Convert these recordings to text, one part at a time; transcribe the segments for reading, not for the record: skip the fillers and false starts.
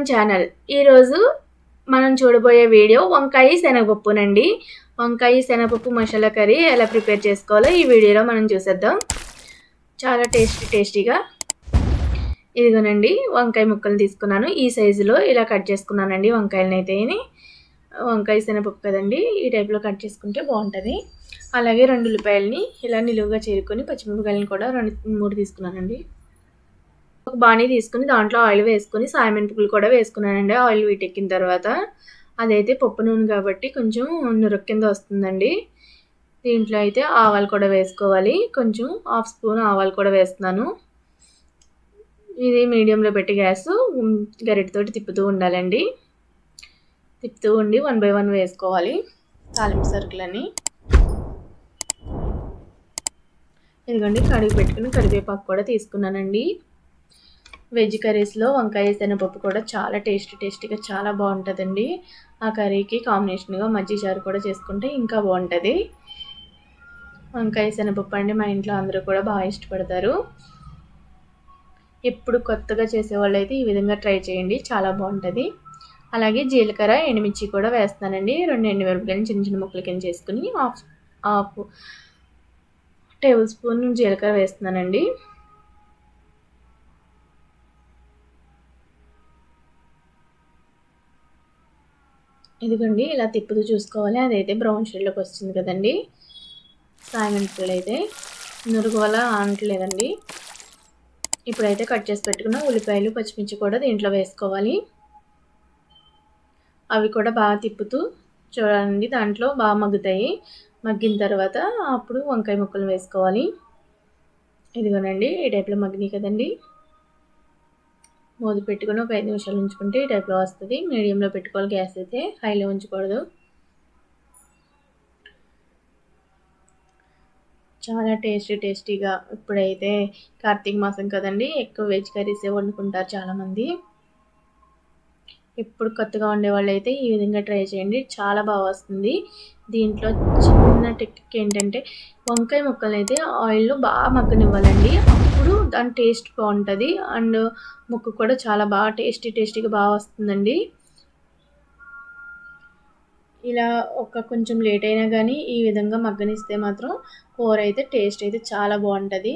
Channel. ఈరోజు మనం చూడబోయే వీడియో వంకాయ శనగపప్పునండి. వంకాయ శనగపప్పు మసాలా కర్రీ ఎలా ప్రిపేర్ చేసుకోవాలో ఈ వీడియోలో మనం చూసేద్దాం. చాలా టేస్టీగా. ఇదిగోనండి వంకాయ ముక్కలు తీసుకున్నాను. ఈ సైజులో ఇలా కట్ చేసుకున్నానండి వంకాయలను అయితే. వంకాయ శనగపప్పు కదండి, ఈ టైప్లో కట్ చేసుకుంటే బాగుంటుంది. అలాగే 2 ఉల్లిపాయలని ఇలా నిలువుగా చేరుకొని పచ్చిమిరపకాయలను కూడా 2-3 తీసుకున్నానండి. ఒక బాణీ తీసుకుని దాంట్లో ఆయిల్ వేసుకొని సాయమినపగులు కూడా వేసుకున్నానండి. ఆయిల్ వీటెక్కిన తర్వాత అదైతే పప్పు నూనె కాబట్టి కొంచెం నురగ కింద వస్తుందండి. దీంట్లో అయితే ఆవాలు కూడా వేసుకోవాలి. కొంచెం 1/2 స్పూన్ ఆవాలు కూడా వేస్తున్నాను. ఇది మీడియంలో పెట్టి గ్యాస్ గరిటెతోటి తిప్పుతూ ఉండాలండి. తిప్పుతూ ఉండి 1 by 1 వేసుకోవాలి తాలింపు సరుకులని. ఇదిగోండి కడిగి పెట్టుకుని కరివేపాకు కూడా తీసుకున్నానండి. వెజ్ కర్రీస్లో వంకాయ శనగపప్పు కూడా చాలా టేస్టీగా చాలా బాగుంటుందండి. ఆ కర్రీకి కాంబినేషన్గా మజ్జిగ చారు కూడా చేసుకుంటే ఇంకా బాగుంటుంది. వంకాయ శనగపప్పు అండి మా ఇంట్లో అందరూ కూడా బాగా ఇష్టపడతారు. ఎప్పుడు కొత్తగా చేసేవాళ్ళు అయితే ఈ విధంగా ట్రై చేయండి, చాలా బాగుంటుంది. అలాగే జీలకర్ర ఎండుమిర్చి కూడా వేస్తానండి. 2 ఎండుమిరపకాయలు చిన్న ముక్కలు కింద చేసుకుని 1/2 టేబుల్ స్పూన్ జీలకర్ర వేస్తున్నానండి. ఇదిగోండి ఇలా తిప్పుతూ చూసుకోవాలి. అదైతే బ్రౌన్ షేడ్లోకి వస్తుంది కదండి. సాయమినపగులు అయితే నురుగు వల్ల ఆనట్లేదండి. ఇప్పుడైతే కట్ చేసి పెట్టుకున్న ఉల్లిపాయలు పచ్చిమిర్చి కూడా దీంట్లో వేసుకోవాలి. అవి కూడా బాగా తిప్పుతూ చూడండి, దాంట్లో బాగా మగ్గుతాయి. మగ్గిన తర్వాత అప్పుడు వంకాయ ముక్కలు వేసుకోవాలి. ఇదిగోనండి ఈ టైప్లో మగ్గినాయి కదండి. మూత పెట్టుకుని ఒక 5 నిమిషాలు ఉంచుకుంటే ఈ టైప్లో వస్తుంది. మీడియంలో పెట్టుకోవాలి, గ్యాస్ అయితే హైలో ఉంచకూడదు. చాలా టేస్టీగా. ఇప్పుడైతే కార్తీక మాసం కదండి, ఎక్కువ వెజ్ కర్రీసే వండుకుంటారు చాలామంది. ఇప్పుడు కొత్తగా వండేవాళ్ళు అయితే ఈ విధంగా ట్రై చేయండి, చాలా బాగా వస్తుంది. దీంట్లో చిన్న టెక్నిక్ ఏంటంటే వంకాయ ముక్కలు అయితే ఆయిల్లో బాగా మగ్గనివ్వాలండి. అప్పుడు దాని టేస్ట్ బాగుంటుంది. అండ్ ముక్క కూడా చాలా బాగా టేస్టీగా బాగా వస్తుందండి. ఇలా కొంచెం లేట్ అయినా కానీ ఈ విధంగా మగ్గనిస్తే మాత్రం కూర అయితే టేస్ట్ అయితే చాలా బాగుంటుంది.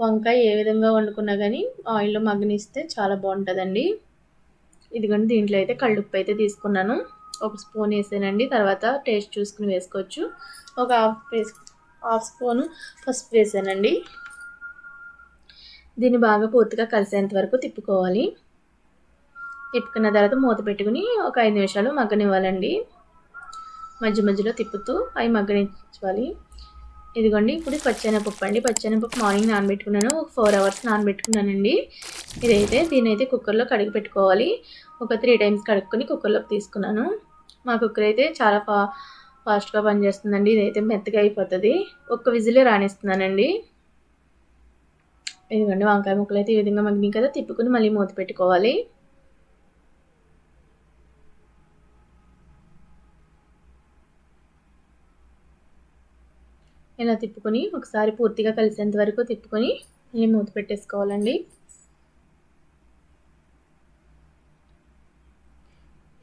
వంకాయ ఏ విధంగా వండుకున్నా కానీ ఆయిల్లో మగ్గనిస్తే చాలా బాగుంటుందండి. ఇదిగోండి దీంట్లో అయితే కళ్ళుప్పు అయితే తీసుకున్నాను. 1 స్పూన్ వేసానండి. తర్వాత టేస్ట్ చూసుకుని వేసుకోవచ్చు. ఒక హాఫ్ స్పూను పసుపు వేసానండి. దీన్ని బాగా పూర్తిగా కలిసేంత వరకు తిప్పుకోవాలి. తిప్పుకున్న తర్వాత మూత పెట్టుకుని ఒక 5 నిమిషాలు మగ్గనివ్వాలండి. మధ్యలో తిప్పుతూ అవి మగ్గనివ్వాలి. ఇదిగోండి ఇప్పుడు పచ్చెనపప్పు అండి. పచ్చెనపప్పు మార్నింగ్ నానబెట్టుకున్నాను. ఒక 4 hours నానబెట్టుకున్నానండి. దీన్ని అయితే కుక్కర్లో కడిగి పెట్టుకోవాలి. ఒక 3 times కడుక్కొని కుక్కర్లోకి తీసుకున్నాను. మా కుక్కర్ అయితే చాలా ఫాస్ట్గా పనిచేస్తుందండి. ఇదైతే మెత్తగా అయిపోతుంది. 1 విజిలే రాణిస్తున్నానండి. ఇదిగోండి వంకాయ ముక్కలు అయితే ఈ విధంగా మగ్గినాయి కదా, తిప్పుకుని మళ్ళీ మూత పెట్టుకోవాలి. ఇలా తిప్పుకొని ఒకసారి పూర్తిగా కలిసేంత వరకు తిప్పుకొని మళ్ళీ మూత పెట్టేసుకోవాలండి.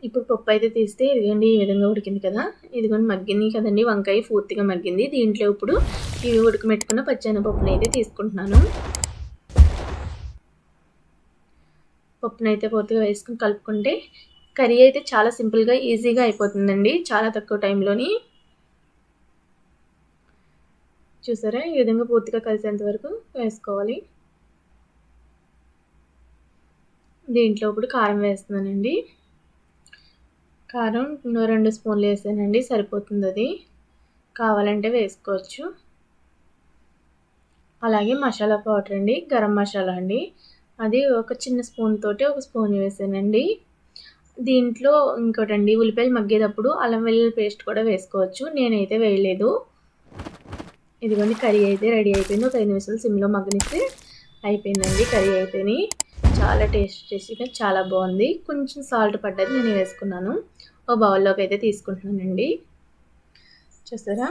ఇప్పుడు పప్పు అయితే తీస్తే ఇదిగోండి ఈ విధంగా ఉడికింది కదా. ఇదిగోండి మగ్గింది కదండి, వంకాయ పూర్తిగా మగ్గింది. దీంట్లో ఇప్పుడు ఇవి ఉడకమెట్టుకున్న పచ్చెనపప్పుని అయితే తీసుకుంటున్నాను. పప్పును అయితే పూర్తిగా వేసుకుని కలుపుకుంటే కర్రీ అయితే చాలా సింపుల్గా ఈజీగా అయిపోతుందండి, చాలా తక్కువ టైంలోని. చూసారా, ఈ విధంగా పూర్తిగా కలిసేంత వరకు వేసుకోవాలి. దీంట్లో ఇప్పుడు కారం వేస్తున్నానండి. కారం 2 స్పూన్లు వేసానండి, సరిపోతుంది. అది కావాలంటే వేసుకోవచ్చు. అలాగే మసాలా పౌడర్ అండి, గరం మసాలా అండి. అది ఒక చిన్న స్పూన్ తోటి 1 స్పూన్ వేసానండి. దీంట్లో ఇంకోటండి, ఉల్లిపాయలు మగ్గేటప్పుడు అల్లం వెల్లుల్లి పేస్ట్ కూడా వేసుకోవచ్చు. నేనైతే వేయలేదు. ఇదిగోండి కర్రీ అయితే రెడీ అయిపోయింది. ఒక 5 నిమిషాలు సిమ్లో మగ్గనిస్తే అయిపోయిందండి. కర్రీ అయిపోయింది. చాలా టేస్టీగా చాలా బాగుంది. కొంచెం సాల్ట్ పడ్డది, నేను వేసుకున్నాను. ఒక బౌల్లోకి అయితే తీసుకుంటున్నానండి. చూసారా,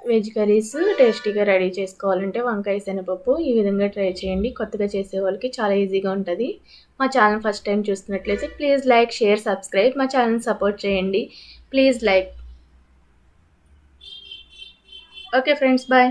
వెజ్ కర్రీస్ టేస్టీగా రెడీ చేసుకోవాలంటే వంకాయ శనగపప్పు ఈ విధంగా ట్రై చేయండి. కొత్తగా చేసే వాళ్ళకి చాలా ఈజీగా ఉంటుంది. మా ఛానల్ ఫస్ట్ టైం చూస్తున్నట్లయితే ప్లీజ్ లైక్, షేర్, సబ్స్క్రైబ్. మా ఛానల్ సపోర్ట్ చేయండి. Please like. Okay friends, bye.